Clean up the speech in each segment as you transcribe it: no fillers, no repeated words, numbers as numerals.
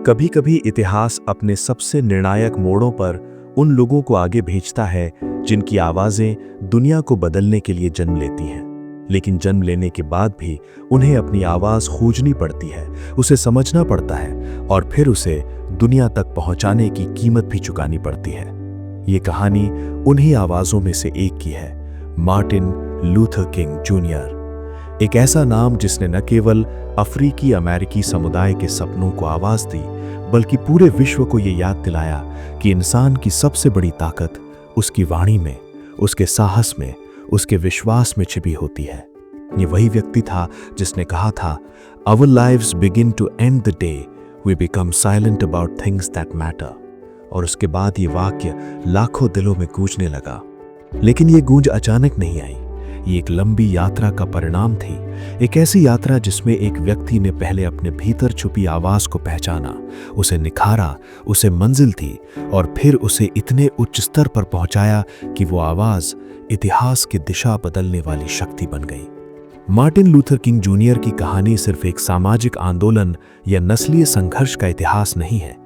कभी कभी इतिहास अपने सबसे निर्णायक मोड़ों पर उन लोगों को आगे भेजता है जिनकी आवाजें दुनिया को बदलने के लिए जन्म लेती हैं। लेकिन जन्म लेने के बाद भी उन्हें अपनी आवाज खोजनी पड़ती है, उसे समझना पड़ता है और फिर उसे दुनिया तक पहुंचाने की कीमत भी चुकानी पड़ती है। ये कहानी उन्हीं आवाजों में से एक की है, मार्टिन लूथर किंग जूनियर। एक ऐसा नाम जिसने न केवल अफ्रीकी अमेरिकी समुदाय के सपनों को आवाज दी, बल्कि पूरे विश्व को ये याद दिलाया कि इंसान की सबसे बड़ी ताकत उसकी वाणी में, उसके साहस में, उसके विश्वास में छिपी होती है। ये वही व्यक्ति था जिसने कहा था, Our lives begin to end the day we become silent about things that matter। और उसके बाद ये वाक्य लाखों दिलों में गूंजने लगा। लेकिन ये गूंज अचानक नहीं आई, ये एक लंबी यात्रा का परिणाम थी। एक ऐसी यात्रा जिसमें एक व्यक्ति ने पहले अपने भीतर छुपी आवाज को पहचाना, उसे निखारा, उसे मंजिल थी और फिर उसे इतने उच्च स्तर पर पहुंचाया कि वो आवाज इतिहास की दिशा बदलने वाली शक्ति बन गई। मार्टिन लूथर किंग जूनियर की कहानी सिर्फ एक सामाजिक आंदोलन या नस्लीय संघर्ष का इतिहास नहीं है।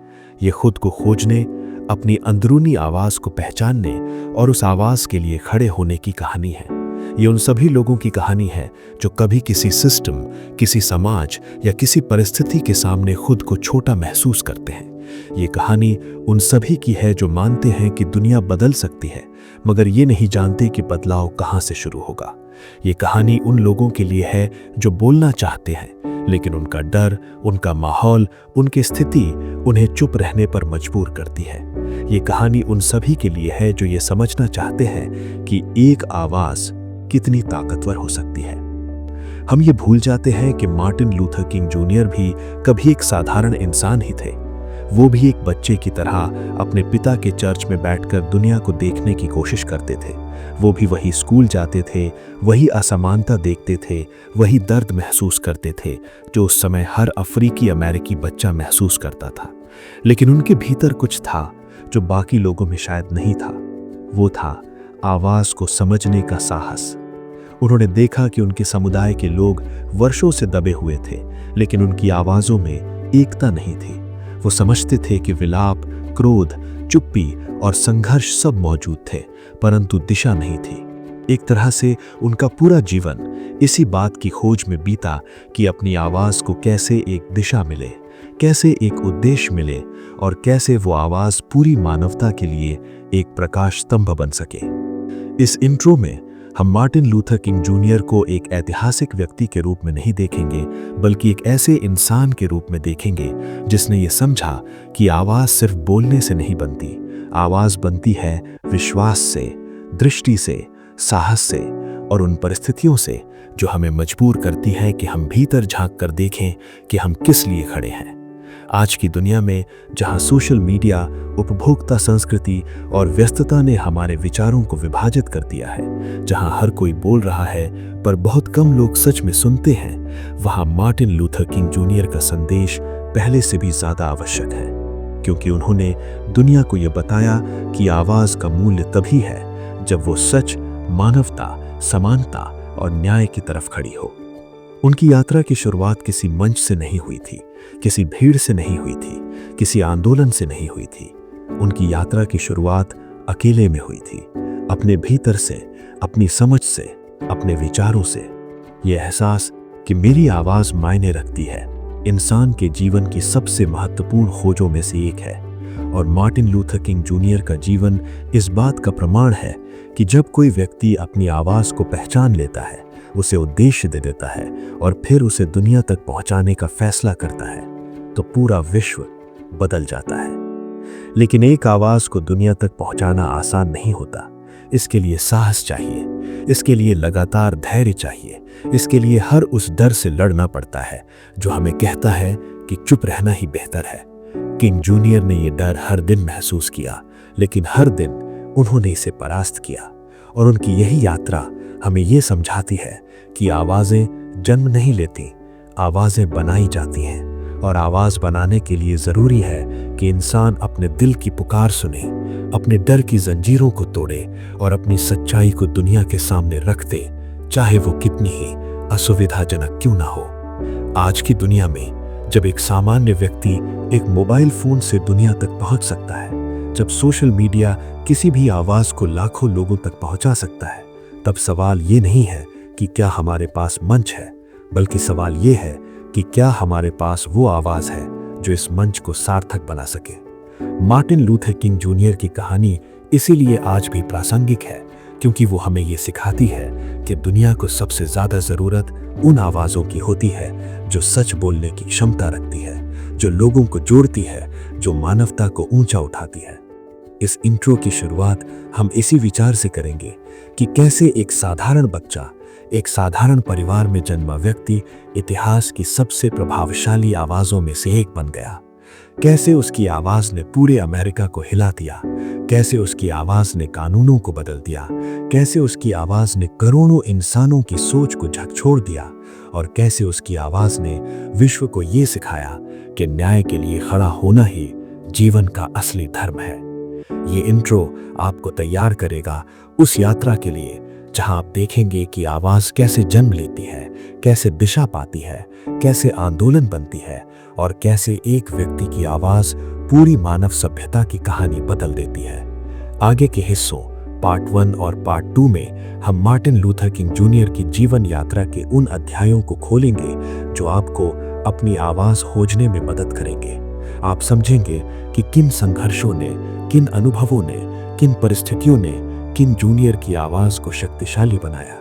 ये खुद को खोजने, अपनी अंदरूनी आवाज को पहचानने और उस आवाज के लिए खड़े होने की कहानी है। ये उन सभी लोगों की कहानी है जो कभी किसी सिस्टम, किसी समाज या किसी परिस्थिति के सामने खुद को छोटा महसूस करते हैं। ये कहानी उन सभी की है जो मानते हैं कि दुनिया बदल सकती है, मगर ये नहीं जानते कि बदलाव कहाँ से शुरू होगा। ये कहानी उन लोगों के लिए है जो बोलना चाहते हैं, लेकिन उनका डर, उनका माहौल, उनकी स्थिति उन्हें चुप रहने पर मजबूर करती है। ये कहानी उन सभी के लिए है जो ये समझना चाहते हैं कि एक आवाज कितनी ताकतवर हो सकती है। हम ये भूल जाते हैं कि मार्टिन लूथर किंग जूनियर भी कभी एक साधारण इंसान ही थे। वो भी एक बच्चे की तरह अपने पिता के चर्च में बैठकर दुनिया को देखने की कोशिश करते थे। वो भी वही स्कूल जाते थे, वही असमानता देखते थे, वही दर्द महसूस करते थे जो उस समय हर अफ्रीकी अमेरिकी बच्चा महसूस करता था। लेकिन उनके भीतर कुछ था जो बाकी लोगों में शायद नहीं था। वो था आवाज को समझने का साहस। उन्होंने देखा कि उनके समुदाय के लोग वर्षों से दबे हुए थे, लेकिन उनकी आवाजों में एकता नहीं थी। वो समझते थे कि विलाप, क्रोध, चुप्पी और संघर्ष सब मौजूद थे, परंतु दिशा नहीं थी। एक तरह से उनका पूरा जीवन इसी बात की खोज में बीता कि अपनी आवाज को कैसे एक दिशा मिले, कैसे एक उद्देश्य मिले और कैसे वो आवाज पूरी मानवता के लिए एक प्रकाश स्तंभ बन सके। इस इंट्रो में हम मार्टिन लूथर किंग जूनियर को एक ऐतिहासिक व्यक्ति के रूप में नहीं देखेंगे, बल्कि एक ऐसे इंसान के रूप में देखेंगे जिसने ये समझा कि आवाज सिर्फ बोलने से नहीं बनती। आवाज बनती है विश्वास से, दृष्टि से, साहस से और उन परिस्थितियों से जो हमें मजबूर करती हैं कि हम भीतर झांक कर देखें कि हम किस लिए खड़े हैं। आज की दुनिया में जहां सोशल मीडिया, उपभोक्ता संस्कृति और व्यस्तता ने हमारे विचारों को विभाजित कर दिया है, जहां हर कोई बोल रहा है पर बहुत कम लोग सच में सुनते हैं, वहां मार्टिन लूथर किंग जूनियर का संदेश पहले से भी ज्यादा आवश्यक है, क्योंकि उन्होंने दुनिया को यह बताया कि आवाज का मूल्य तभी है जब वो सच, मानवता, समानता और न्याय की तरफ खड़ी हो। उनकी यात्रा की शुरुआत किसी मंच से नहीं हुई थी, किसी भीड़ से नहीं हुई थी, किसी आंदोलन से नहीं हुई थी। उनकी यात्रा की शुरुआत अकेले में हुई थी, अपने भीतर से, अपनी समझ से, अपने विचारों से। यह एहसास कि मेरी आवाज मायने रखती है, इंसान के जीवन की सबसे महत्वपूर्ण खोजों में से एक है। और मार्टिन लूथर किंग जूनियर का जीवन इस बात का प्रमाण है कि जब कोई व्यक्ति अपनी आवाज को पहचान लेता है, उसे उद्देश्य दे देता है और फिर उसे दुनिया तक पहुंचाने का फैसला करता है, तो पूरा विश्व बदल जाता है। लेकिन एक आवाज को दुनिया तक पहुंचाना आसान नहीं होता। इसके लिए साहस चाहिए, इसके लिए लगातार धैर्य चाहिए, इसके लिए हर उस डर से लड़ना पड़ता है जो हमें कहता है कि चुप रहना ही बेहतर है। किंग जूनियर ने यह डर हर दिन महसूस किया, लेकिन हर दिन उन्होंने इसे परास्त किया। और उनकी यही यात्रा हमें ये समझाती है कि आवाजें जन्म नहीं लेती, आवाजें बनाई जाती हैं। और आवाज बनाने के लिए जरूरी है कि इंसान अपने दिल की पुकार सुने, अपने डर की जंजीरों को तोड़े और अपनी सच्चाई को दुनिया के सामने रख दे, चाहे वो कितनी ही असुविधाजनक क्यों ना हो। आज की दुनिया में जब एक सामान्य व्यक्ति एक मोबाइल फोन से दुनिया तक पहुंच सकता है, जब सोशल मीडिया किसी भी आवाज को लाखों लोगों तक पहुंचा सकता है, तब सवाल ये नहीं है कि क्या हमारे पास मंच है, बल्कि सवाल ये है कि क्या हमारे पास वो आवाज है जो इस मंच को सार्थक बना सके। मार्टिन लूथर किंग जूनियर की कहानी इसीलिए आज भी प्रासंगिक है, क्योंकि वो हमें ये सिखाती है कि दुनिया को सबसे ज्यादा जरूरत उन आवाजों की होती है जो सच बोलने की क्षमता रखती है, जो लोगों को जोड़ती है, जो मानवता को ऊंचा उठाती है। इस इंट्रो की शुरुआत हम इसी विचार से करेंगे कि कैसे एक साधारण बच्चा, एक साधारण परिवार में जन्मा व्यक्ति इतिहास की सबसे प्रभावशाली आवाजों में से एक बन गया। कैसे उसकी आवाज ने पूरे अमेरिका को हिला दिया, कैसे उसकी आवाज ने कानूनों को बदल दिया, कैसे उसकी आवाज ने करोड़ों इंसानों की सोच को झकझोर दिया, और कैसे उसकी आवाज ने विश्व को ये सिखाया कि न्याय के लिए खड़ा होना ही जीवन का असली धर्म है। ये इंट्रो आपको तैयार करेगा उस यात्रा के लिए जहां आप देखेंगे कि आवाज कैसे जन्म लेती है, कैसे दिशा पाती है, कैसे आंदोलन बनती है, और कैसे एक व्यक्ति की आवाज पूरी मानव सभ्यता की कहानी बदल देती है। आगे के हिस्सों पार्ट 1 और पार्ट 2 में हम मार्टिन लूथर किंग जूनियर की जीवन यात्रा के उन अध्यायों को खोलेंगे जो आपको अपनी आवाज खोजने में मदद करेंगे। आप समझेंगे कि किन संघर्षों ने, किन अनुभवों ने, किन परिस्थितियों ने किंग जूनियर की आवाज को शक्तिशाली बनाया।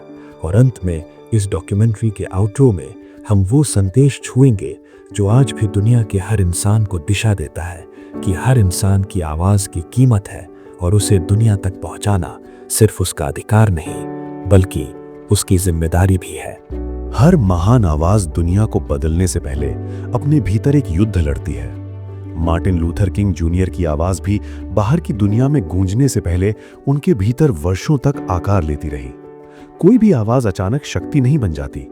और अंत में इस डॉक्यूमेंट्री के आउट्रो में हम वो संदेश छुएंगे जो आज भी दुनिया के हर इंसान को दिशा देता है कि हर इंसान की आवाज की कीमत है, और उसे दुनिया तक पहुंचाना सिर्फ उसका अधिकार नहीं बल्कि उसकी जिम्मेदारी भी है। हर महान आवाज दुनिया को बदलने से पहले अपने भीतर एक युद्ध लड़ती है। मार्टिन लूथर किंग जूनियर की आवाज भी बाहर की दुनिया में गूंजने से पहले उनके भीतर वर्षों तक आकार लेती रही। कोई भी आवाज अचानक शक्ति नहीं बन जाती।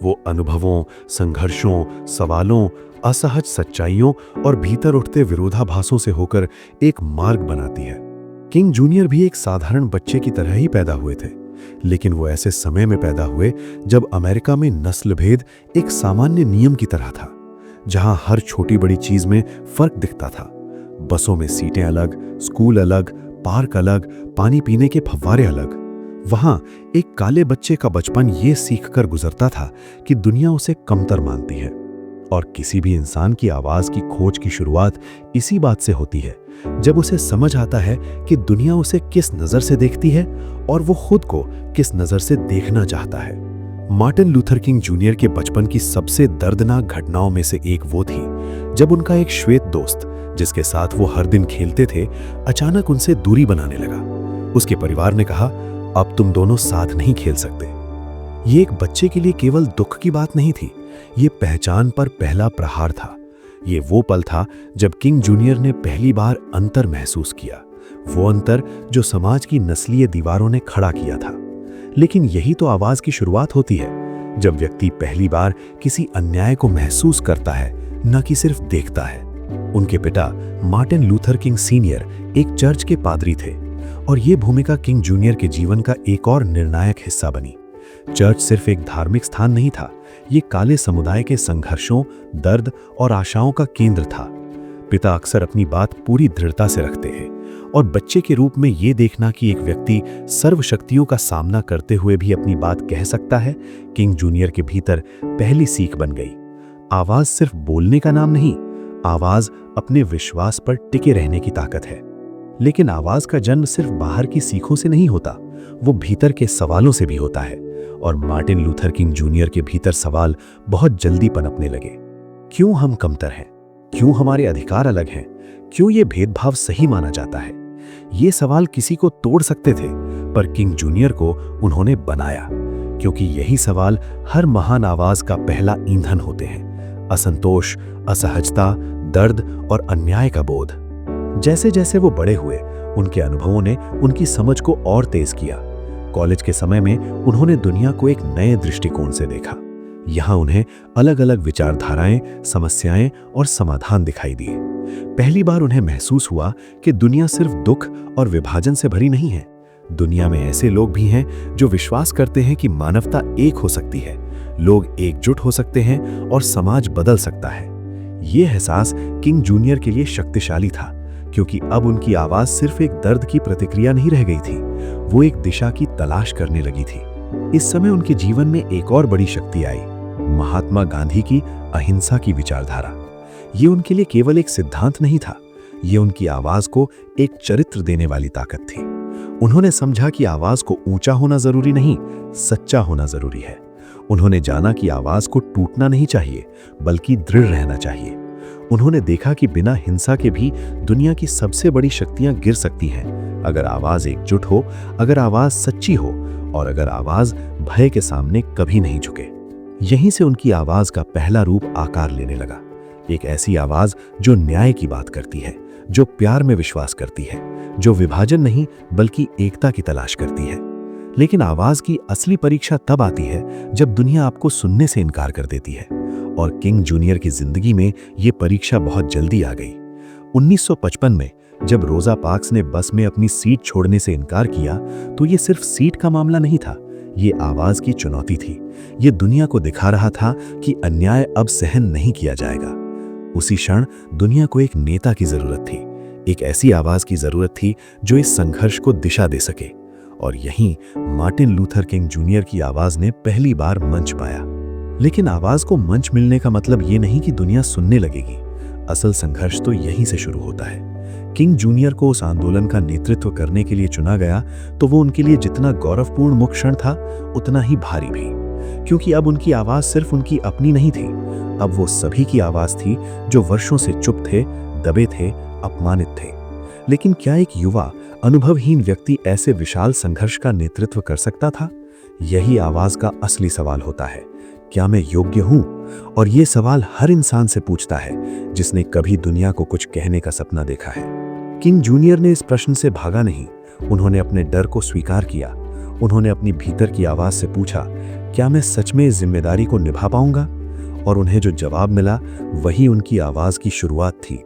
वो अनुभवों, संघर्षों, सवालों, असहज सच्चाइयों और भीतर उठते विरोधाभासों से होकर एक मार्ग बनाती है। किंग जूनियर भी एक साधारण बच्चे की तरह ही पैदा हुए थे, लेकिन वो ऐसे समय में पैदा हुए जब अमेरिका में नस्ल भेद एक सामान्य नियम की तरह था, जहां हर छोटी बड़ी चीज में फर्क दिखता था। बसों में सीटें अलग, स्कूल अलग, पार्क अलग, पानी पीने के फव्वारे अलग। वहां एक काले बच्चे का बचपन ये सीखकर गुजरता था कि दुनिया उसे कमतर मानती है। और किसी भी इंसान की आवाज की खोज की शुरुआत इसी बात से होती है, जब उसे समझ आता है कि दुनिया उसे किस नजर से देखती है और वो खुद को किस नजर से देखना चाहता है। मार्टिन लूथर किंग जूनियर के बचपन की सबसे दर्दनाक घटनाओं में से एक वो थी जब उनका एक श्वेत दोस्त, जिसके साथ वो हर दिन खेलते थे, अचानक उनसे दूरी बनाने लगा। उसके परिवार ने कहा, अब तुम दोनों साथ नहीं खेल सकते। ये एक बच्चे के लिए केवल दुख की बात नहीं थी, ये पहचान पर पहला प्रहार था। ये वो पल था जब किंग जूनियर ने पहली बार अंतर महसूस किया, वो अंतर जो समाज की नस्लीय दीवारों ने खड़ा किया था। लेकिन यही तो आवाज की शुरुआत होती है, जब व्यक्ति पहली बार किसी अन्याय को महसूस करता है, न कि सिर्फ देखता है। उनके पिता मार्टिन लूथर किंग सीनियर एक चर्च के पादरी थे, और ये भूमिका किंग जूनियर के जीवन का एक और निर्णायक हिस्सा बनी। चर्च सिर्फ एक धार्मिक स्थान नहीं था, ये काले समुदाय के संघर्षों, दर्द और आशाओं का केंद्र था। पिता अक्सर अपनी बात पूरी दृढ़ता से रखते हैं, और बच्चे के रूप में ये देखना कि एक व्यक्ति सर्वशक्तियों का सामना करते हुए भी अपनी बात कह सकता है, किंग जूनियर के भीतर पहली सीख बन गई। आवाज सिर्फ बोलने का नाम नहीं, आवाज अपने विश्वास पर टिके रहने की ताकत है। लेकिन आवाज का जन्म सिर्फ बाहर की सीखों से नहीं होता, वो भीतर के सवालों से भी होता है। और मार्टिन लूथर किंग जूनियर के भीतर सवाल बहुत जल्दी पनपने लगे। क्यों हम कमतर हैं? क्यों हमारे अधिकार अलग हैं? क्यों ये भेदभाव सही माना जाता है? ये सवाल किसी को तोड़ सकते थे, पर किंग जूनियर को उन्होंने बनाया, क्योंकि यही सवाल हर महान आवाज का पहला ईंधन होते हैं। असंतोष, असहजता, दर्द और अन्याय का बोध। जैसे जैसे वो बड़े हुए, उनके अनुभवों ने उनकी समझ को और तेज किया। कॉलेज के समय में उन्होंने दुनिया को एक नए दृष्टिकोण से देखा। यहाँ उन्हें अलग अलग विचारधाराएं, समस्याएं और समाधान दिखाई दिए। पहली बार उन्हें महसूस हुआ कि दुनिया सिर्फ दुख और विभाजन से भरी नहीं है। दुनिया में ऐसे लोग भी हैं जो विश्वास करते हैं कि मानवता एक हो सकती है, लोग एकजुट हो सकते हैं और समाज बदल सकता है। ये एहसास किंग जूनियर के लिए शक्तिशाली था, क्योंकि अब उनकी आवाज सिर्फ एक दर्द की प्रतिक्रिया नहीं रह गई थी, वो एक दिशा की तलाश करने लगी थी। इस समय उनके जीवन में एक और बड़ी शक्ति आई, महात्मा गांधी की अहिंसा की विचारधारा। ये उनके लिए केवल एक सिद्धांत नहीं था, ये उनकी आवाज को एक चरित्र देने वाली ताकत थी। उन्होंने समझा कि आवाज को ऊंचा होना जरूरी नहीं, सच्चा होना जरूरी है। उन्होंने जाना कि आवाज को टूटना नहीं चाहिए, बल्कि दृढ़ रहना चाहिए। उन्होंने देखा कि बिना हिंसा के भी दुनिया की सबसे बड़ी शक्तियां गिर सकती हैं, अगर आवाज एकजुट हो, अगर आवाज सच्ची हो, और अगर आवाज भय के सामने कभी नहीं झुके। यहीं से उनकी आवाज का पहला रूप आकार लेने लगा, एक ऐसी आवाज जो न्याय की बात करती है, जो प्यार में विश्वास करती है, जो विभाजन नहीं बल्कि एकता की तलाश करती है। लेकिन आवाज की असली परीक्षा तब आती है जब दुनिया आपको सुनने से इनकार कर देती है, और किंग जूनियर की जिंदगी में यह परीक्षा बहुत जल्दी आ गई। 1955 में जब रोजा पार्क्स ने बस में अपनी सीट छोड़ने से इनकार किया, तो ये सिर्फ सीट का मामला नहीं था, ये आवाज की चुनौती थी। ये दुनिया को दिखा रहा था कि अन्याय अब सहन नहीं किया जाएगा। उसी क्षण दुनिया को एक नेता की जरूरत थी, एक ऐसी आवाज की जरूरत थी जो इस संघर्ष को दिशा दे सके। और यहीं मार्टिन लूथर किंग जूनियर की आवाज ने पहली बार मंच पाया। लेकिन आवाज को मंच मिलने का मतलब ये नहीं कि दुनिया सुनने लगेगी। असल संघर्ष तो यहीं से शुरू होता है। किंग जूनियर को उस आंदोलन का नेतृत्व करने के लिए चुना गया, तो वो उनके लिए जितना गौरवपूर्ण मुख्य क्षण था, उतना ही भारी भी, क्योंकि अब उनकी आवाज सिर्फ उनकी अपनी नहीं थी, अब वो सभी की आवाज थी जो वर्षों से चुप थे, दबे थे, अपमानित थे। लेकिन क्या एक युवा, अनुभवहीन व्यक्ति ऐसे विशाल संघर्ष का नेतृत्व कर सकता था? यही आवाज का असली सवाल होता है, क्या मैं योग्य हूं? और ये सवाल हर इंसान से पूछता है जिसने कभी दुनिया को कुछ कहने का सपना देखा है। किंग जूनियर ने इस प्रश्न से भागा नहीं, उन्होंने अपने डर को स्वीकार किया। उन्होंने अपनी भीतर की आवाज से पूछा, क्या मैं सच में इस जिम्मेदारी को निभा पाऊंगा? और उन्हें जो जवाब मिला वही उनकी आवाज की शुरुआत थी।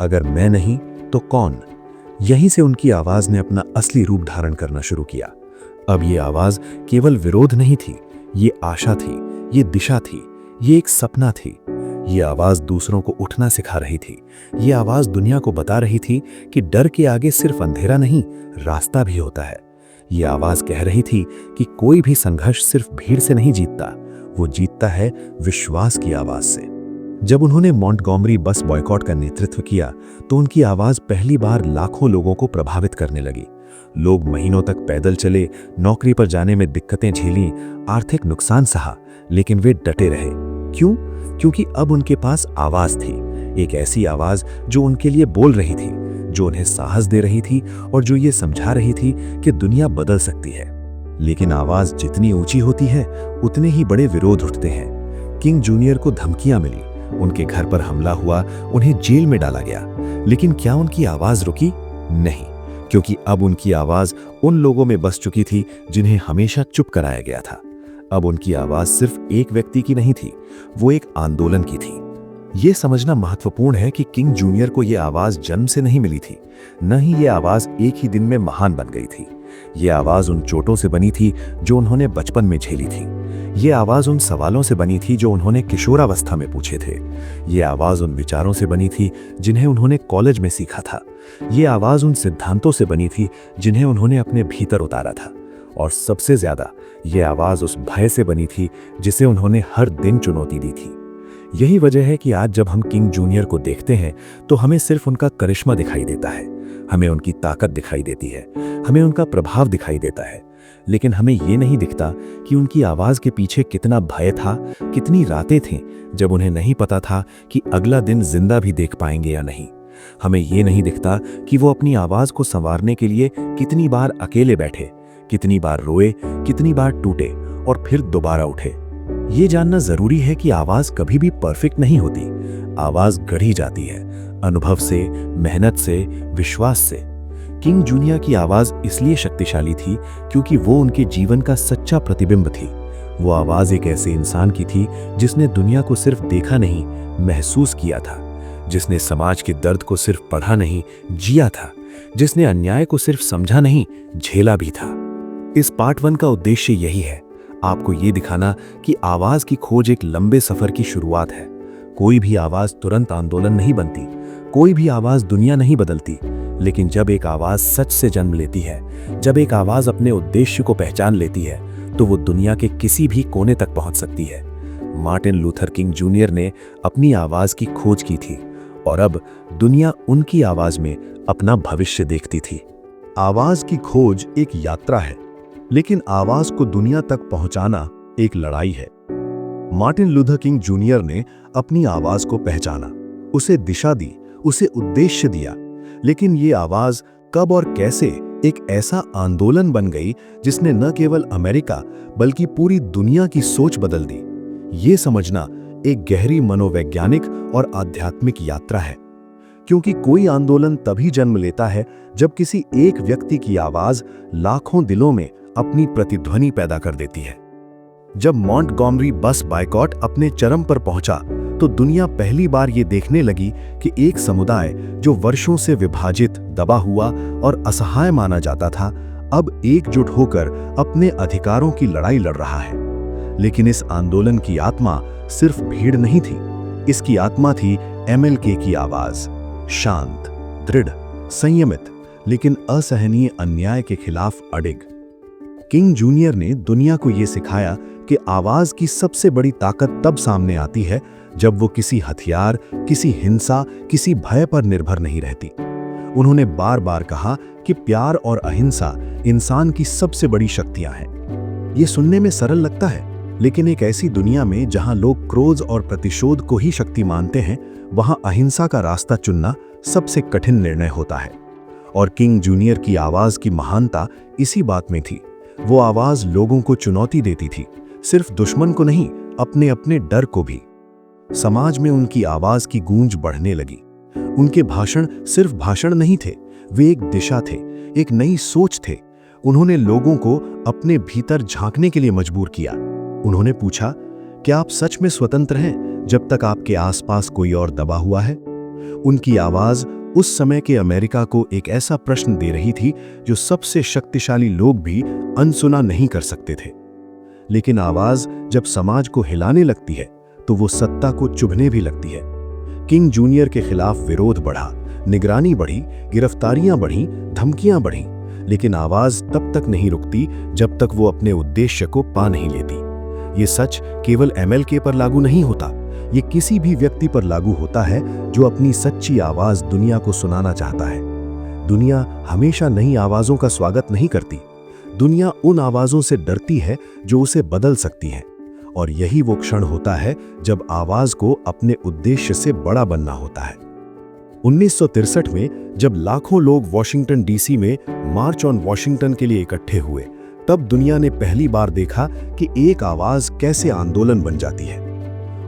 अगर मैं नहीं तो कौन? यहीं से उनकी आवाज ने अपना असली रूप धारण करना शुरू किया। अब ये आवाज केवल विरोध नहीं थी, ये आशा थी, ये दिशा थी, ये एक सपना थी। ये आवाज दूसरों को उठना सिखा रही थी। ये आवाज दुनिया को बता रही थी कि डर के आगे सिर्फ अंधेरा नहीं, रास्ता भी होता है। ये आवाज कह रही थी कि कोई भी संघर्ष सिर्फ भीड़ से नहीं जीतता, वो जीतता है विश्वास की आवाज से। जब उन्होंने मॉन्टगोमरी बस बॉयकॉट का नेतृत्व किया, तो उनकी आवाज पहली बार लाखों लोगों को प्रभावित करने लगी। लोग महीनों तक पैदल चले, नौकरी पर जाने में दिक्कतें झेली, आर्थिक नुकसान सहा, लेकिन वे डटे रहे। क्यों? क्योंकि अब उनके पास आवाज थी, एक ऐसी आवाज जो उनके लिए बोल रही थी, जो उन्हें साहस दे रही थी और जो ये समझा रही थी कि दुनिया बदल सकती है। लेकिन आवाज जितनी ऊंची होती है, उतने ही बड़े विरोध उठते हैं। किंग जूनियर को धमकियां मिली, उनके घर पर हमला हुआ, उन्हें जेल में डाला गया। लेकिन क्या उनकी आवाज रुकी? नहीं, क्योंकि अब उनकी आवाज उन लोगों में बस चुकी थी जिन्हें हमेशा चुप कराया गया था। अब उनकी आवाज सिर्फ एक व्यक्ति की नहीं थी, वो एक आंदोलन की थी। ये समझना महत्वपूर्ण है कि किंग जूनियर को ये आवाज जन्म से नहीं मिली थी, न ही ये आवाज एक ही दिन में महान बन गई थी। ये आवाज उन चोटों से बनी थी जो उन्होंने बचपन में झेली थी। ये आवाज उन सवालों से बनी थी जो उन्होंने किशोरावस्था में पूछे थे। ये आवाज उन विचारों से बनी थी जिन्हें उन्होंने कॉलेज में सीखा था। ये आवाज उन सिद्धांतों से बनी थी जिन्हें उन्होंने अपने भीतर उतारा था। और सबसे ज्यादा ये आवाज उस भय से बनी थी जिसे उन्होंने हर दिन चुनौती दी थी। यही वजह है कि आज जब हम किंग जूनियर को देखते हैं तो हमें सिर्फ उनका करिश्मा दिखाई देता है, हमें उनकी ताकत दिखाई देती है, हमें उनका प्रभाव दिखाई देता है। लेकिन हमें ये नहीं दिखता कि उनकी आवाज के पीछे कितना भय था, कितनी रातें थीं जब उन्हें नहीं पता था कि अगला दिन जिंदा भी देख पाएंगे या नहीं। हमें ये नहीं दिखता कि वो अपनी आवाज को संवारने के लिए कितनी बार अकेले बैठे, कितनी बार रोए, कितनी बार टूटे और फिर दोबारा उठे। ये जानना जरूरी है कि आवाज कभी भी परफेक्ट नहीं होती। आवाज गढ़ी जाती है, अनुभव से, मेहनत से, विश्वास से। किंग जूनियर की आवाज इसलिए शक्तिशाली थी क्योंकि वो उनके जीवन का सच्चा प्रतिबिंब थी। वो आवाज एक ऐसे इंसान की थी जिसने दुनिया को सिर्फ देखा नहीं, महसूस किया था, जिसने समाज के दर्द को सिर्फ पढ़ा नहीं, जिया था, जिसने अन्याय को सिर्फ समझा नहीं, झेला भी था। इस पार्ट 1 का उद्देश्य यही है, आपको ये दिखाना कि आवाज की खोज एक लंबे सफर की शुरुआत है। कोई भी आवाज तुरंत आंदोलन नहीं बनती, कोई भी आवाज दुनिया नहीं बदलती, लेकिन जब एक आवाज सच से जन्म लेती है, जब एक आवाज अपने उद्देश्य को पहचान लेती है, तो वो दुनिया के किसी भी कोने तक पहुंच सकती है। मार्टिन लूथर किंग जूनियर ने अपनी आवाज की खोज की थी और अब दुनिया उनकी आवाज में अपना भविष्य देखती थी। आवाज की खोज एक यात्रा है, लेकिन आवाज को दुनिया तक पहुंचाना एक लड़ाई है। मार्टिन लूथर किंग जूनियर ने अपनी आवाज को पहचाना, उसे दिशा दी, उसे उद्देश्य दिया, लेकिन ये आवाज कब और कैसे एक ऐसा आंदोलन बन गई जिसने न केवल अमेरिका बल्कि पूरी दुनिया की सोच बदल दी। ये समझना एक गहरी मनोवैज्ञानिक और आध्यात्मिक यात्रा है, क्योंकि कोई आंदोलन तभी जन्म लेता है जब किसी एक व्यक्ति की आवाज लाखों दिलों में अपनी प्रतिध्वनि पैदा कर देती है। जब मॉन्टगोमरी बस बायकॉट अपने चरम पर पहुंचा, तो दुनिया पहली बार ये देखने लगी कि एक समुदाय जो वर्षों से विभाजित, दबा हुआ और असहाय माना जाता था, अब एकजुट होकर अपने अधिकारों की लड़ाई लड़ रहा है। लेकिन इस आंदोलन की आत्मा सिर्फ भीड़ नहीं थी, इसकी आत्मा थी MLK की आवाज, शांत, दृढ़, संयमित, लेकिन असहनीय अन्याय के खिलाफ अडिग। किंग जूनियर ने दुनिया को यह सिखाया कि आवाज की सबसे बड़ी ताकत तब सामने आती है जब वो किसी हथियार, किसी हिंसा, किसी भय पर निर्भर नहीं रहती। उन्होंने बार बार कहा कि प्यार और अहिंसा इंसान की सबसे बड़ी शक्तियां हैं। ये सुनने में सरल लगता है, लेकिन एक ऐसी दुनिया में जहां लोग क्रोध और प्रतिशोध को ही शक्ति मानते हैं, वहां अहिंसा का रास्ता चुनना सबसे कठिन निर्णय होता है। और किंग जूनियर की आवाज की महानता इसी बात में थी। वो आवाज लोगों को चुनौती देती थी, सिर्फ दुश्मन को नहीं, अपने अपने डर को भी। समाज में उनकी आवाज की गूंज बढ़ने लगी। उनके भाषण सिर्फ भाषण नहीं थे, वे एक दिशा थे, एक नई सोच थे। उन्होंने लोगों को अपने भीतर झांकने के लिए मजबूर किया। उन्होंने पूछा, क्या आप सच में स्वतंत्र हैं जब तक आपके आसपास कोई और दबा हुआ है? उनकी आवाज उस समय के अमेरिका को एक ऐसा प्रश्न दे रही थी जो सबसे शक्तिशाली लोग भी अनसुना नहीं कर सकते थे। लेकिन आवाज जब समाज को हिलाने लगती है, तो वो सत्ता को चुभने भी लगती है। किंग जूनियर के खिलाफ विरोध बढ़ा, निगरानी बढ़ी, गिरफ्तारियां बढ़ी, धमकियां बढ़ी, लेकिन आवाज तब तक नहीं रुकती जब तक वो अपने उद्देश्य को पा नहीं लेती। ये सच केवल MLK पर लागू नहीं होता, ये किसी भी व्यक्ति पर लागू होता है जो अपनी सच्ची आवाज दुनिया को सुनाना चाहता है। दुनिया हमेशा नई आवाजों का स्वागत नहीं करती। दुनिया उन आवाजों से डरती है जो उसे बदल सकती हैं, और यही वो क्षण होता है जब आवाज को अपने उद्देश्य से बड़ा बनना होता है। 1963 में जब लाखों लोग वॉशिंगटन DC में मार्च ऑन वॉशिंगटन के लिए इकट्ठे हुए, तब दुनिया ने पहली बार देखा कि एक आवाज कैसे आंदोलन बन जाती है।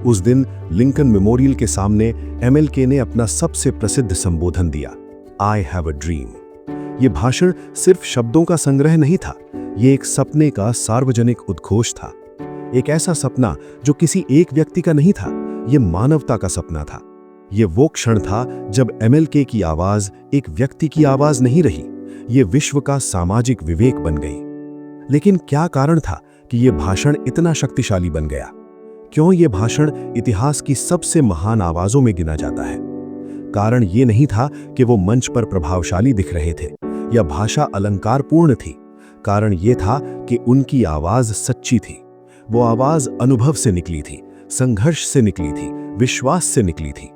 उस दिन लिंकन मेमोरियल के सामने MLK ने अपना सबसे प्रसिद्ध संबोधन दिया, आई हैव अ ड्रीम। ये भाषण सिर्फ शब्दों का संग्रह नहीं था, ये एक सपने का सार्वजनिक उद्घोष था। एक ऐसा सपना जो किसी एक व्यक्ति का नहीं था, ये मानवता का सपना था। ये वो क्षण था जब MLK की आवाज एक व्यक्ति की आवाज नहीं रही, ये विश्व का सामाजिक विवेक बन गई। लेकिन क्या कारण था कि ये भाषण इतना शक्तिशाली बन गया? क्यों ये भाषण इतिहास की सबसे महान आवाजों में गिना जाता है? कारण ये नहीं था कि वो मंच पर प्रभावशाली दिख रहे थे या भाषा अलंकारपूर्ण थी। कारण ये था कि उनकी आवाज सच्ची थी। वो आवाज अनुभव से निकली थी, संघर्ष से निकली थी, विश्वास से निकली थी।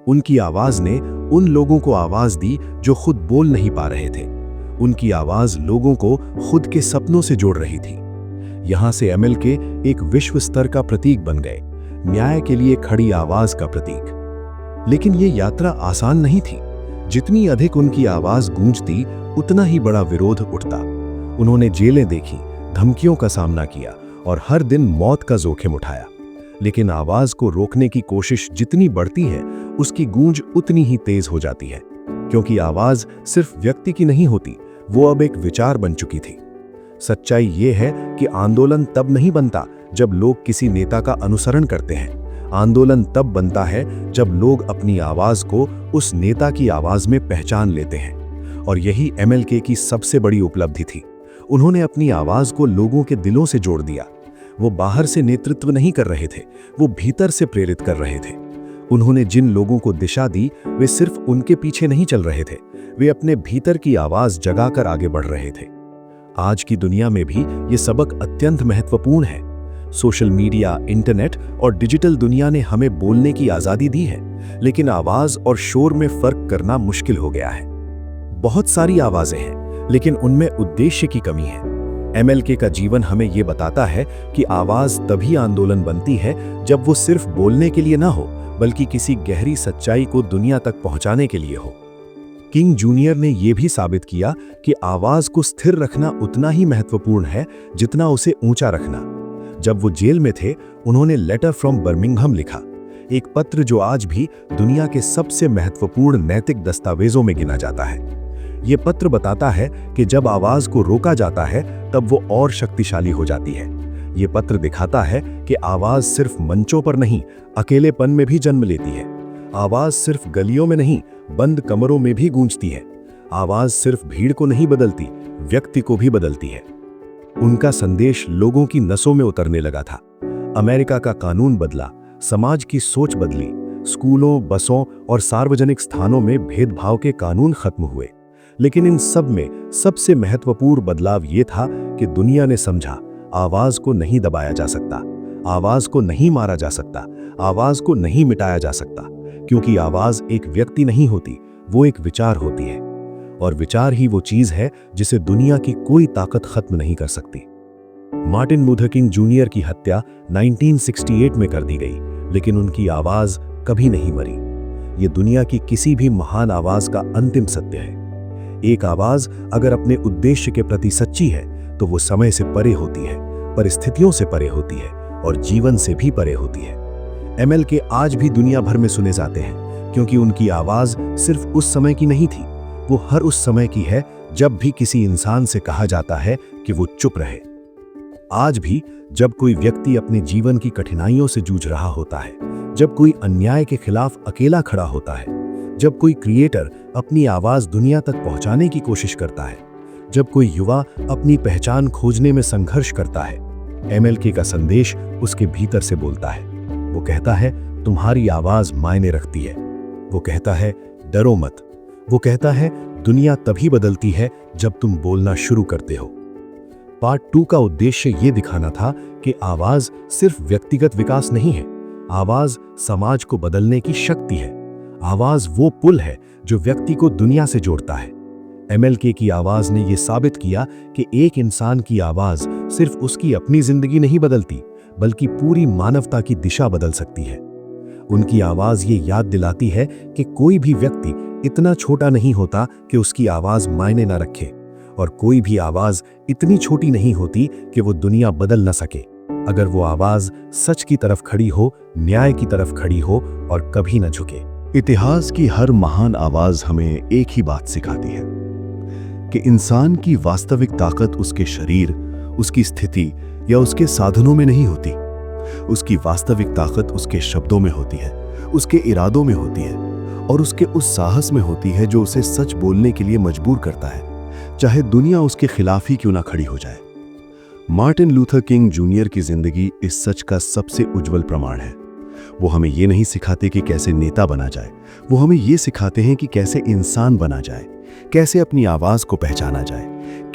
उनकी आवाज ने उन लोगों को आवाज दी जो खुद बोल नहीं पा रहे थे। उनकी आवाज लोगों को खुद के सपनों से जोड़ रही थी। यहां से MLK एक विश्व स्तर का प्रतीक बन गए, न्याय के लिए खड़ी आवाज का प्रतीक। लेकिन ये यात्रा आसान नहीं थी। जितनी अधिक उनकी आवाज गूंजती, उतना ही बड़ा विरोध उठता। उन्होंने जेलें देखी, धमकियों का सामना किया और हर दिन मौत का जोखिम उठाया। लेकिन आवाज को रोकने की कोशिश जितनी बढ़ती है, उसकी गूंज उतनी ही तेज हो जाती है, क्योंकि आवाज सिर्फ व्यक्ति की नहीं होती, वो अब एक विचार बन चुकी थी। सच्चाई ये है कि आंदोलन तब नहीं बनता जब लोग किसी नेता का अनुसरण करते हैं। आंदोलन तब बनता है जब लोग अपनी आवाज को उस नेता की आवाज में पहचान लेते हैं। और यही MLK की सबसे बड़ी उपलब्धि थी। उन्होंने अपनी आवाज को लोगों के दिलों से जोड़ दिया। वो बाहर से नेतृत्व नहीं कर रहे थे, वो भीतर से प्रेरित कर रहे थे। उन्होंने जिन लोगों को दिशा दी वे सिर्फ उनके पीछे नहीं चल रहे थे, वे अपने भीतर की आवाज जगाकर आगे बढ़ रहे थे। आज की दुनिया में भी ये सबक अत्यंत महत्वपूर्ण है। सोशल मीडिया, इंटरनेट और डिजिटल दुनिया ने हमें बोलने की आज़ादी दी है, लेकिन आवाज और शोर में फर्क करना मुश्किल हो गया है। बहुत सारी आवाजें हैं, लेकिन उनमें उद्देश्य की कमी है। MLK का जीवन हमें ये बताता है कि आवाज तभी आंदोलन बनती है जब वो सिर्फ बोलने के लिए ना हो, बल्कि किसी गहरी सच्चाई को दुनिया तक पहुंचाने के लिए हो। किंग जूनियर ने यह भी साबित किया कि आवाज को स्थिर रखना उतना ही महत्वपूर्ण है जितना उसे ऊंचा रखना। जब वो जेल में थे, उन्होंने लेटर फ्रॉम बर्मिंघम लिखा, एक पत्र जो आज भी दुनिया के सबसे महत्वपूर्ण नैतिक दस्तावेजों में गिना जाता है। ये पत्र बताता है कि जब आवाज को रोका जाता है तब वो और शक्तिशाली हो जाती है। ये पत्र दिखाता है कि आवाज सिर्फ मंचों पर नहीं, अकेलेपन में भी जन्म लेती है। आवाज सिर्फ गलियों में नहीं, बंद कमरों में भी गूंजती है। आवाज सिर्फ भीड़ को नहीं बदलती, व्यक्ति को भी बदलती है। उनका संदेश लोगों की नसों में उतरने लगा था। अमेरिका का कानून बदला, समाज की सोच बदली, स्कूलों, बसों और सार्वजनिक स्थानों में भेदभाव के कानून खत्म हुए। लेकिन इन सब में सबसे महत्वपूर्ण बदलाव ये था कि दुनिया ने समझा, आवाज को नहीं दबाया जा सकता, आवाज को नहीं मारा जा सकता, आवाज को नहीं मिटाया जा सकता, क्योंकि आवाज एक व्यक्ति नहीं होती, वो एक विचार होती है। और विचार ही वो चीज है जिसे दुनिया की कोई ताकत खत्म नहीं कर सकती। मार्टिन लूथर किंग जूनियर की हत्या 1968 में कर दी गई, लेकिन उनकी आवाज कभी नहीं मरी। ये दुनिया की किसी भी महान आवाज का अंतिम सत्य है। एक आवाज अगर अपने उद्देश्य के प्रति सच्ची है तो वो समय से परे होती है, परिस्थितियों से परे होती है और जीवन से भी परे होती है। MLK आज भी दुनिया भर में सुने जाते हैं, क्योंकि उनकी आवाज सिर्फ उस समय की नहीं थी, वो हर उस समय की है जब भी किसी इंसान से कहा जाता है कि वो चुप रहे। आज भी जब कोई व्यक्ति अपने जीवन की कठिनाइयों से जूझ रहा होता है, जब कोई अन्याय के खिलाफ अकेला खड़ा होता है, जब कोई क्रिएटर अपनी आवाज दुनिया तक पहुंचाने की कोशिश करता है, जब कोई युवा अपनी पहचान खोजने में संघर्ष करता है, MLK का संदेश उसके भीतर से बोलता है। वो कहता है, तुम्हारी आवाज मायने रखती है। वो कहता है, डरो मत। वो कहता है, दुनिया तभी बदलती है जब तुम बोलना शुरू करते हो। पार्ट 2 का उद्देश्य ये दिखाना था कि आवाज सिर्फ व्यक्तिगत विकास नहीं है, आवाज समाज को बदलने की शक्ति है। आवाज वो पुल है जो व्यक्ति को दुनिया से जोड़ता है। MLK की आवाज ने यह साबित किया कि एक इंसान की आवाज सिर्फ उसकी अपनी जिंदगी नहीं बदलती, बल्कि पूरी मानवता की दिशा बदल सकती है। उनकी आवाज ये याद दिलाती है कि कोई भी व्यक्ति इतना छोटा नहीं होता कि उसकी आवाज मायने न रखे, और कोई भी आवाज इतनी छोटी नहीं होती कि वो दुनिया बदल न सके, अगर वो आवाज सच की तरफ खड़ी हो, न्याय की तरफ खड़ी हो और कभी न झुके। इतिहास की हर महान आवाज हमें एक ही बात सिखाती है कि इंसान की वास्तविक ताकत उसके शरीर, उसकी स्थिति या उसके साधनों में नहीं होती। उसकी वास्तविक ताकत उसके शब्दों में होती है, उसके इरादों में होती है और उसके उस साहस में होती है जो उसे सच बोलने के लिए मजबूर करता है, चाहे दुनिया उसके खिलाफ ही क्यों ना खड़ी हो जाए। मार्टिन लूथर किंग जूनियर की जिंदगी इस सच का सबसे उज्जवल प्रमाण है। वो हमें ये नहीं सिखाते कि कैसे नेता बना जाए, वो हमें ये सिखाते हैं कि कैसे इंसान बना जाए, कैसे अपनी आवाज को पहचाना जाए,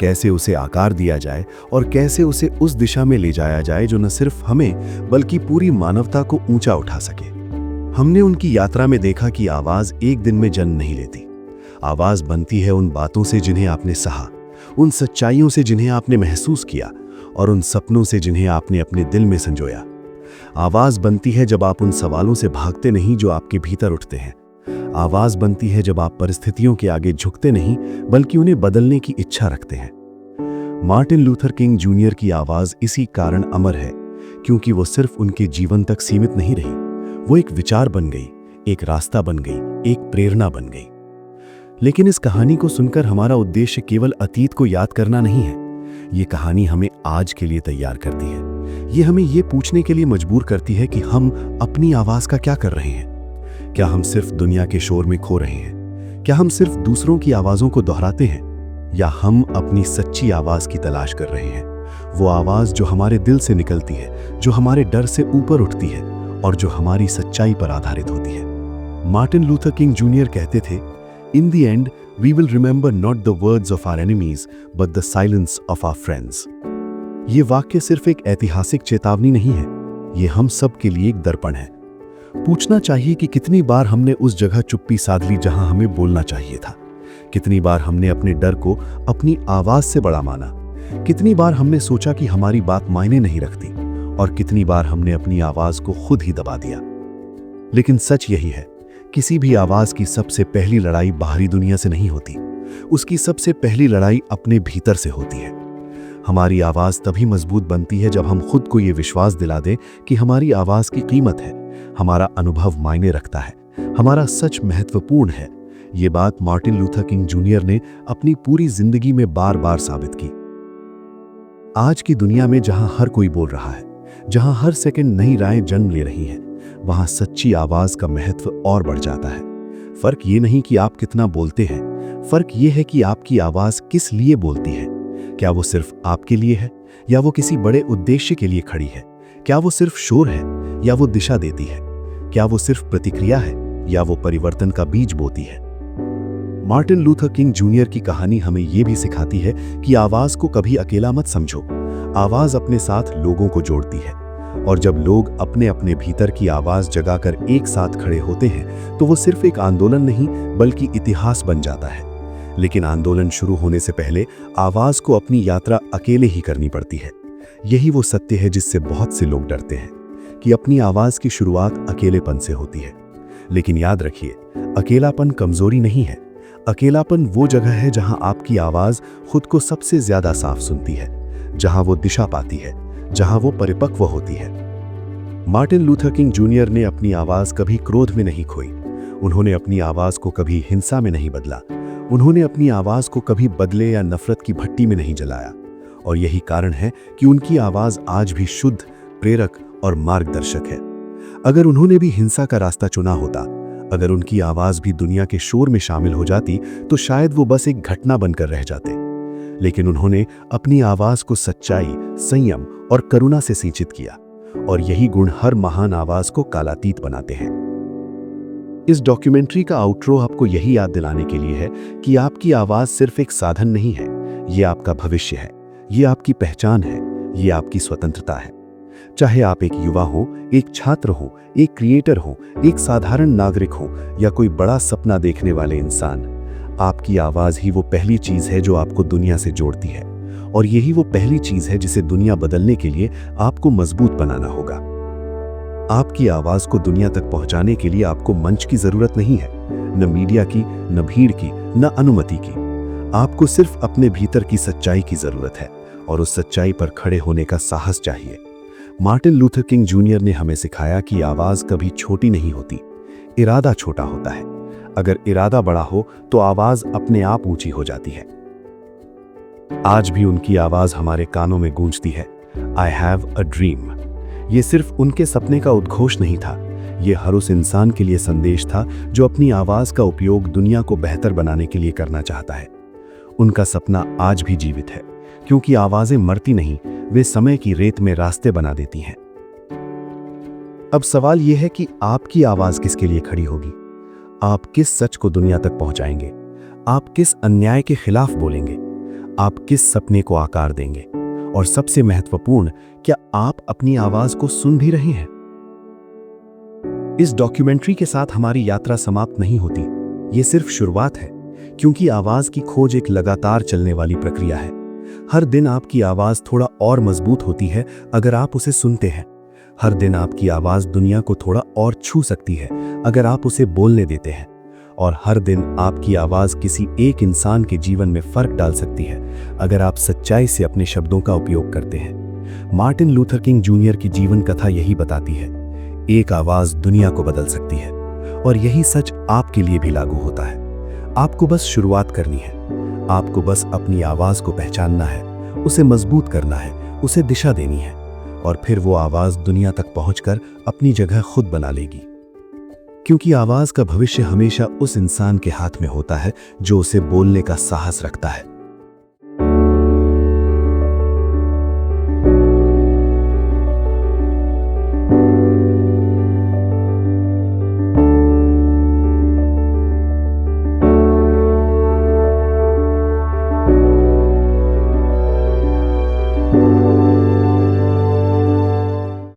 कैसे उसे आकार दिया जाए और कैसे उसे उस दिशा में ले जाया जाए जो न सिर्फ हमें बल्कि पूरी मानवता को ऊंचा उठा सके। हमने उनकी यात्रा में देखा कि आवाज एक दिन में जन्म नहीं लेती। आवाज बनती है उन बातों से जिन्हें आपने सहा, उन सच्चाइयों से जिन्हें आपने महसूस किया और उन सपनों से जिन्हें आपने अपने दिल में संजोया। आवाज बनती है जब आप उन सवालों से भागते नहीं जो आपके भीतर उठते हैं। आवाज बनती है जब आप परिस्थितियों के आगे झुकते नहीं बल्कि उन्हें बदलने की इच्छा रखते हैं। मार्टिन लूथर किंग जूनियर की आवाज इसी कारण अमर है, क्योंकि वो सिर्फ उनके जीवन तक सीमित नहीं रही, वो एक विचार बन गई, एक रास्ता बन गई, एक प्रेरणा बन गई। लेकिन इस कहानी को सुनकर हमारा उद्देश्य केवल अतीत को याद करना नहीं है। ये कहानी हमें आज के लिए तैयार करती है। ये हमें ये पूछने के लिए मजबूर करती है कि हम अपनी आवाज का क्या कर रहे हैं। क्या हम सिर्फ दुनिया के शोर में खो रहे हैं? क्या हम सिर्फ दूसरों की आवाजों को दोहराते हैं, या हम अपनी सच्ची आवाज की तलाश कर रहे हैं? वो आवाज जो हमारे दिल से निकलती है, जो हमारे डर से ऊपर उठती है और जो हमारी सच्चाई पर आधारित होती है। मार्टिन लूथर किंग जूनियर कहते थे, in the end we will remember not the words of our enemies but the silence of our friends. ये वाक्य सिर्फ एक ऐतिहासिक चेतावनी नहीं है, ये हम सब के लिए एक दर्पण है। पूछना चाहिए कि कितनी बार हमने उस जगह चुप्पी साध ली जहां हमें बोलना चाहिए था। कितनी बार हमने अपने डर को अपनी आवाज से बड़ा माना। कितनी बार हमने सोचा कि हमारी बात मायने नहीं रखती, और कितनी बार हमने अपनी आवाज को खुद ही दबा दिया। लेकिन सच यही है, किसी भी आवाज की सबसे पहली लड़ाई बाहरी दुनिया से नहीं होती, उसकी सबसे पहली लड़ाई अपने भीतर से होती है। हमारी आवाज तभी मजबूत बनती है जब हम खुद को यह विश्वास दिला दें कि हमारी आवाज की कीमत है, हमारा अनुभव मायने रखता है, हमारा सच महत्वपूर्ण है। ये बात मार्टिन लूथर किंग जूनियर ने अपनी पूरी जिंदगी में बार बार साबित की। आज की दुनिया में जहां हर कोई बोल रहा है, जहां हर सेकंड नई राहें जन्म ले रही हैं, वहां सच्ची आवाज का महत्व और बढ़ जाता है। फर्क ये नहीं कि आप कितना बोलते हैं, फर्क ये है कि आपकी आवाज किस लिए बोलती है। क्या वो सिर्फ आपके लिए है, या वो किसी बड़े उद्देश्य के लिए खड़ी है? क्या वो सिर्फ शोर है, या वो दिशा देती है? क्या वो सिर्फ प्रतिक्रिया है, या वो परिवर्तन का बीज बोती है? मार्टिन लूथर किंग जूनियर की कहानी हमें यह भी सिखाती है कि आवाज को कभी अकेला मत समझो। आवाज अपने साथ लोगों को जोड़ती है, और जब लोग अपने अपने भीतर की आवाज जगाकर एक साथ खड़े होते हैं तो वो सिर्फ एक आंदोलन नहीं बल्कि इतिहास बन जाता है। लेकिन आंदोलन शुरू होने से पहले आवाज को अपनी यात्रा अकेले ही करनी पड़ती है। यही वो सत्य है जिससे बहुत से लोग डरते हैं, कि अपनी आवाज की शुरुआत अकेलेपन से होती है। लेकिन याद रखिए, अकेलापन कमजोरी नहीं है। अकेलापन वो जगह है जहां आपकी आवाज खुद को सबसे ज्यादा साफ सुनती है, जहां वो दिशा पाती है, जहां वो परिपक्व होती है। मार्टिन लूथर किंग जूनियर ने अपनी आवाज कभी क्रोध में नहीं खोई। उन्होंने अपनी आवाज को कभी हिंसा में नहीं बदला। उन्होंने अपनी आवाज को कभी बदले या नफरत की भट्टी में नहीं जलाया। और यही कारण है कि उनकी आवाज आज भी शुद्ध, प्रेरक और मार्गदर्शक है। अगर उन्होंने भी हिंसा का रास्ता चुना होता, अगर उनकी आवाज भी दुनिया के शोर में शामिल हो जाती, तो शायद वो बस एक घटना बनकर रह जाते। लेकिन उन्होंने अपनी आवाज को सच्चाई, संयम और करुणा से सिंचित किया, और यही गुण हर महान आवाज को कालातीत बनाते हैं। इस डॉक्यूमेंट्री का आउट्रो आपको यही याद दिलाने के लिए है कि आपकी आवाज सिर्फ एक साधन नहीं है, ये आपका भविष्य है, ये आपकी पहचान है, ये आपकी स्वतंत्रता है। चाहे आप एक युवा हो, एक छात्र हो, एक क्रिएटर हो, एक साधारण नागरिक हो, या कोई बड़ा सपना देखने वाले इंसान, आपकी आवाज ही वो पहली चीज है जो आपको दुनिया से जोड़ती है। और यही वो पहली चीज है जिसे दुनिया बदलने के लिए आपको मजबूत बनाना होगा। आपकी आवाज को दुनिया तक पहुंचाने के लिए आपको मंच की जरूरत नहीं है, न मीडिया की, न भीड़ की, न अनुमति की। आपको सिर्फ अपने भीतर की सच्चाई की जरूरत है, और उस सच्चाई पर खड़े होने का साहस चाहिए। मार्टिन लूथर किंग जूनियर ने हमें सिखाया कि आवाज कभी छोटी नहीं होती, इरादा छोटा होता है। अगर इरादा बड़ा हो तो आवाज अपने आप ऊंची हो जाती है। आज भी उनकी आवाज हमारे कानों में गूंजती है, आई हैव अ ड्रीम। ये सिर्फ उनके सपने का उद्घोष नहीं था, ये हर उस इंसान के लिए संदेश था जो अपनी आवाज का उपयोग दुनिया को बेहतर बनाने के लिए करना चाहता है। उनका सपना आज भी जीवित है, क्योंकि आवाजें मरती नहीं, वे समय की रेत में रास्ते बना देती हैं। अब सवाल यह है कि आपकी आवाज किसके लिए खड़ी होगी? आप किस सच को दुनिया तक पहुंचाएंगे? आप किस अन्याय के खिलाफ बोलेंगे? आप किस सपने को आकार देंगे? और सबसे महत्वपूर्ण, क्या आप अपनी आवाज को सुन भी रहे हैं? इस डॉक्यूमेंट्री के साथ हमारी यात्रा समाप्त नहीं होती, ये सिर्फ शुरुआत है, क्योंकि आवाज की खोज एक लगातार चलने वाली प्रक्रिया है। हर दिन आपकी आवाज थोड़ा और मजबूत होती है अगर आप उसे सुनते हैं। हर दिन आपकी आवाज दुनिया को थोड़ा और छू सकती है अगर आप उसे बोलने देते हैं। और हर दिन आपकी आवाज किसी एक इंसान के जीवन में फर्क डाल सकती है अगर आप सच्चाई से अपने शब्दों का उपयोग करते हैं। मार्टिन लूथर किंग जूनियर की जीवन कथा यही बताती है, एक आवाज दुनिया को बदल सकती है, और यही सच आपके लिए भी लागू होता है। आपको बस शुरुआत करनी है, आपको बस अपनी आवाज को पहचानना है, उसे मजबूत करना है, उसे दिशा देनी है, और फिर वो आवाज दुनिया तक पहुंचकर अपनी जगह खुद बना लेगी। क्योंकि आवाज का भविष्य हमेशा उस इंसान के हाथ में होता है जो उसे बोलने का साहस रखता है।